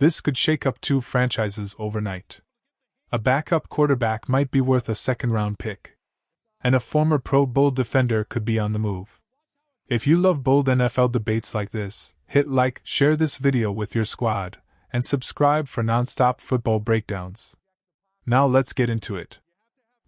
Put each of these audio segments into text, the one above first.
This could shake up two franchises overnight. A backup quarterback might be worth a second-round pick. And a former Pro Bowl defender could be on the move. If you love bold NFL debates like this, hit like, share this video with your squad, and subscribe for non-stop football breakdowns. Now let's get into it.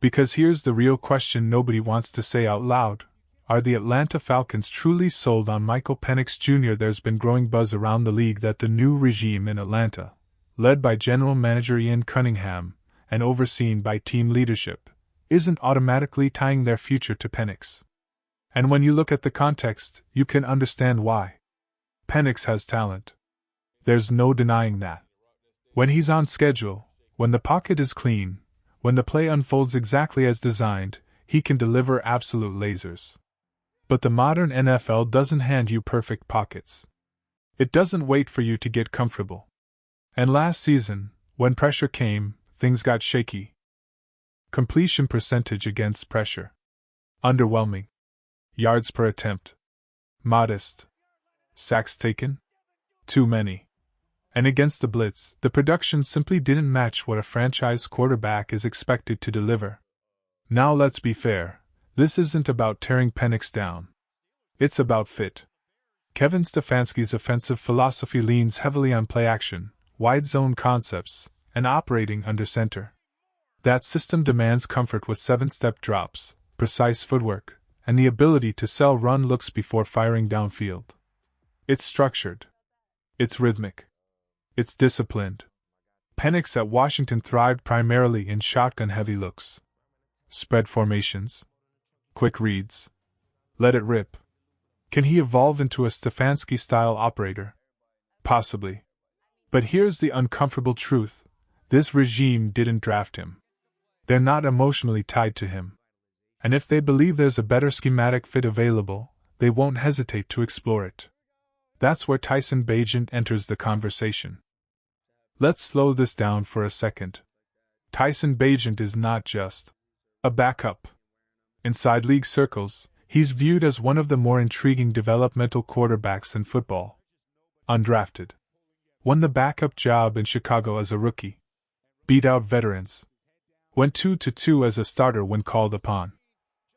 Because here's the real question nobody wants to say out loud. Are the Atlanta Falcons truly sold on Michael Penix Jr.? There's been growing buzz around the league that the new regime in Atlanta, led by General Manager Ian Cunningham and overseen by team leadership, isn't automatically tying their future to Penix. And when you look at the context, you can understand why. Penix has talent. There's no denying that. When he's on schedule, when the pocket is clean, when the play unfolds exactly as designed, he can deliver absolute lasers. But the modern NFL doesn't hand you perfect pockets. It doesn't wait for you to get comfortable. And last season, when pressure came, things got shaky. Completion percentage against pressure. Underwhelming. Yards per attempt. Modest. Sacks taken? Too many. And against the blitz, the production simply didn't match what a franchise quarterback is expected to deliver. Now let's be fair, this isn't about tearing Penix down. It's about fit. Kevin Stefanski's offensive philosophy leans heavily on play action, wide zone concepts, and operating under center. That system demands comfort with 7-step drops, precise footwork, and the ability to sell run looks before firing downfield. It's structured. It's rhythmic. It's disciplined. Penix at Washington thrived primarily in shotgun-heavy looks. Spread formations. Quick reads. Let it rip. Can he evolve into a Stefanski-style operator? Possibly. But here's the uncomfortable truth. This regime didn't draft him. They're not emotionally tied to him. And if they believe there's a better schematic fit available, they won't hesitate to explore it. That's where Tyson Bagent enters the conversation. Let's slow this down for a second. Tyson Bagent is not just a backup. Inside league circles, he's viewed as one of the more intriguing developmental quarterbacks in football. Undrafted. Won the backup job in Chicago as a rookie. Beat out veterans. Went 2-2 as a starter when called upon.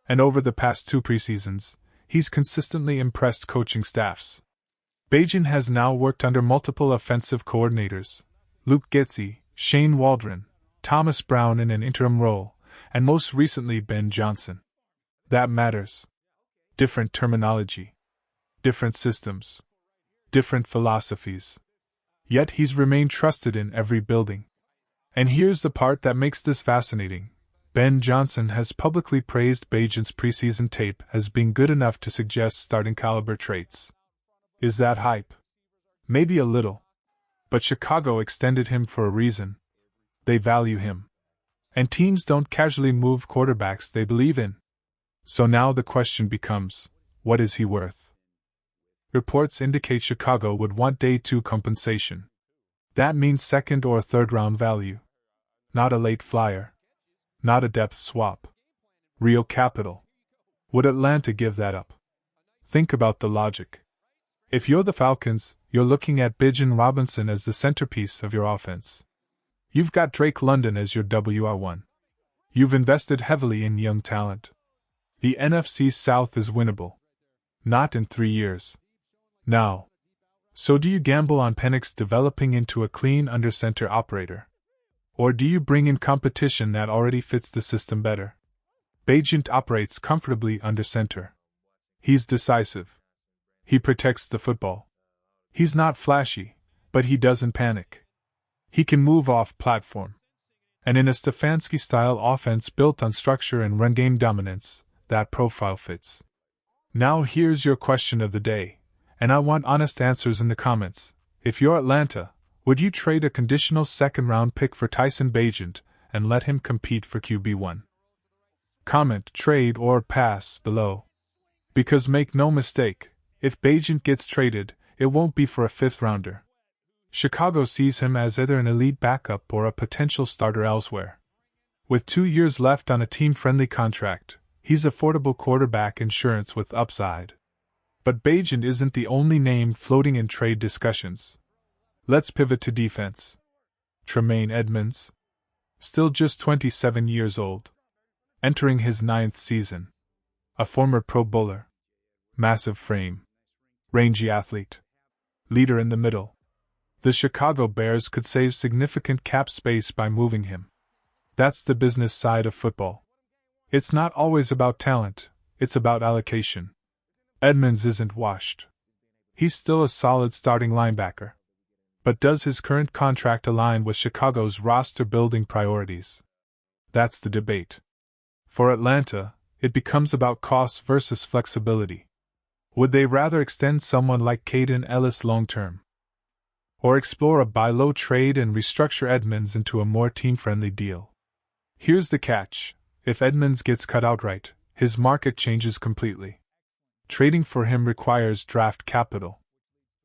And over the past 2 preseasons, he's consistently impressed coaching staffs. Bagent has now worked under multiple offensive coordinators, Luke Getsy, Shane Waldron, Thomas Brown in an interim role, and most recently Ben Johnson. That matters. Different terminology. Different systems. Different philosophies. Yet he's remained trusted in every building. And here's the part that makes this fascinating. Ben Johnson has publicly praised Bagent's preseason tape as being good enough to suggest starting caliber traits. Is that hype? Maybe a little. But Chicago extended him for a reason. They value him. And teams don't casually move quarterbacks they believe in. So now the question becomes, what is he worth? Reports indicate Chicago would want day 2 compensation. That means second or third round value. Not a late flyer. Not a depth swap. Real capital. Would Atlanta give that up? Think about the logic. If you're the Falcons, you're looking at Bijan Robinson as the centerpiece of your offense. You've got Drake London as your WR1. You've invested heavily in young talent. The NFC South is winnable. Not in 3 years. Now. So do you gamble on Penix developing into a clean under-center operator? Or do you bring in competition that already fits the system better? Bagent operates comfortably under center. He's decisive. He protects the football. He's not flashy, but he doesn't panic. He can move off platform. And in a Stefanski-style offense built on structure and run-game dominance, that profile fits. Now here's your question of the day, and I want honest answers in the comments. If you're Atlanta, would you trade a conditional second-round pick for Tyson Bagent and let him compete for QB1? Comment, trade, or pass below. Because make no mistake, if Bagent gets traded, it won't be for a 5th-rounder. Chicago sees him as either an elite backup or a potential starter elsewhere. With 2 years left on a team-friendly contract, he's affordable quarterback insurance with upside. But Bagent isn't the only name floating in trade discussions. Let's pivot to defense. Tremaine Edmunds, still just 27 years old, entering his 9th season. A former Pro Bowler. Massive frame. Rangy athlete. Leader in the middle. The Chicago Bears could save significant cap space by moving him. That's the business side of football. It's not always about talent, it's about allocation. Edmunds isn't washed. He's still a solid starting linebacker. But does his current contract align with Chicago's roster-building priorities? That's the debate. For Atlanta, it becomes about cost versus flexibility. Would they rather extend someone like Kaden Elliss long-term? Or explore a buy-low trade and restructure Edmunds into a more team-friendly deal? Here's the catch: if Edmunds gets cut outright, his market changes completely. Trading for him requires draft capital.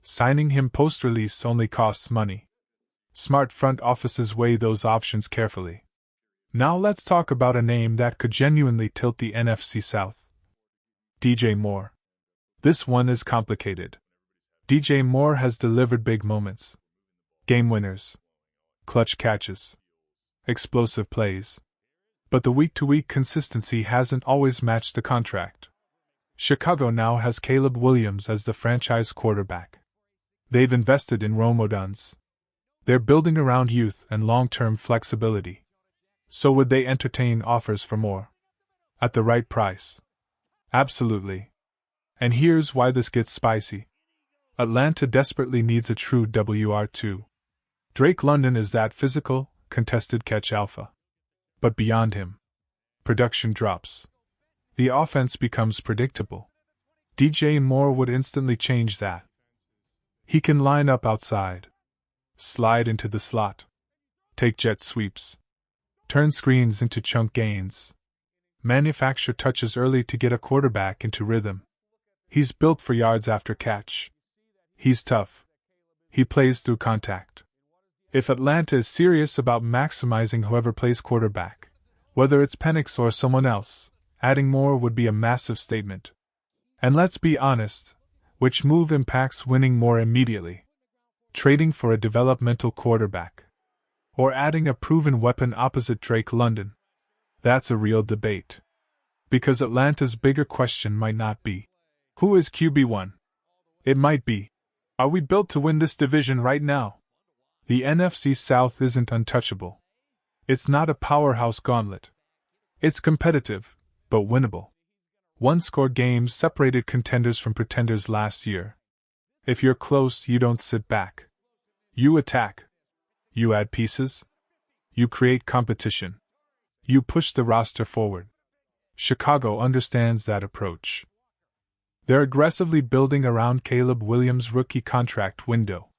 Signing him post-release only costs money. Smart front offices weigh those options carefully. Now let's talk about a name that could genuinely tilt the NFC South. DJ Moore. This one is complicated. DJ Moore has delivered big moments. Game winners. Clutch catches. Explosive plays. But the week-to-week consistency hasn't always matched the contract. Chicago now has Caleb Williams as the franchise quarterback. They've invested in Rome Odunze. They're building around youth and long-term flexibility. So would they entertain offers for Moore? At the right price? Absolutely. And here's why this gets spicy. Atlanta desperately needs a true WR2. Drake London is that physical, contested catch alpha. But beyond him, production drops. The offense becomes predictable. DJ Moore would instantly change that. He can line up outside, slide into the slot, take jet sweeps, turn screens into chunk gains, manufacture touches early to get a quarterback into rhythm. He's built for yards after catch. He's tough. He plays through contact. If Atlanta is serious about maximizing whoever plays quarterback, whether it's Penix or someone else, adding Moore would be a massive statement. And let's be honest, which move impacts winning more immediately? Trading for a developmental quarterback, or adding a proven weapon opposite Drake London? That's a real debate. Because Atlanta's bigger question might not be, who is QB1? It might be, are we built to win this division right now? The NFC South isn't untouchable. It's not a powerhouse gauntlet. It's competitive, but winnable. One-score games separated contenders from pretenders last year. If you're close, you don't sit back. You attack. You add pieces. You create competition. You push the roster forward. Chicago understands that approach. They're aggressively building around Caleb Williams' rookie contract window.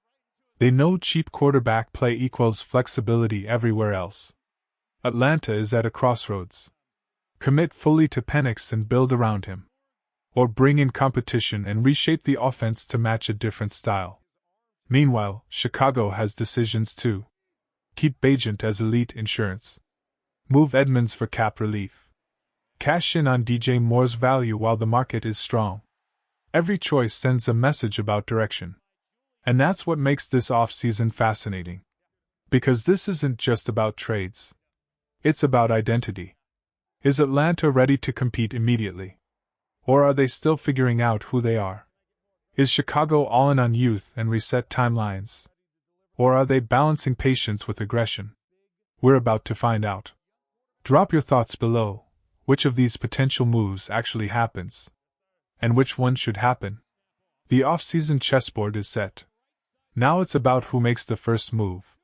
They know cheap quarterback play equals flexibility everywhere else. Atlanta is at a crossroads. Commit fully to Penix and build around him. Or bring in competition and reshape the offense to match a different style. Meanwhile, Chicago has decisions too. Keep Bagent as elite insurance. Move Edmunds for cap relief. Cash in on DJ Moore's value while the market is strong. Every choice sends a message about direction. And that's what makes this offseason fascinating. Because this isn't just about trades. It's about identity. Is Atlanta ready to compete immediately? Or are they still figuring out who they are? Is Chicago all in on youth and reset timelines? Or are they balancing patience with aggression? We're about to find out. Drop your thoughts below. Which of these potential moves actually happens? And which one should happen? The off-season chessboard is set. Now it's about who makes the first move.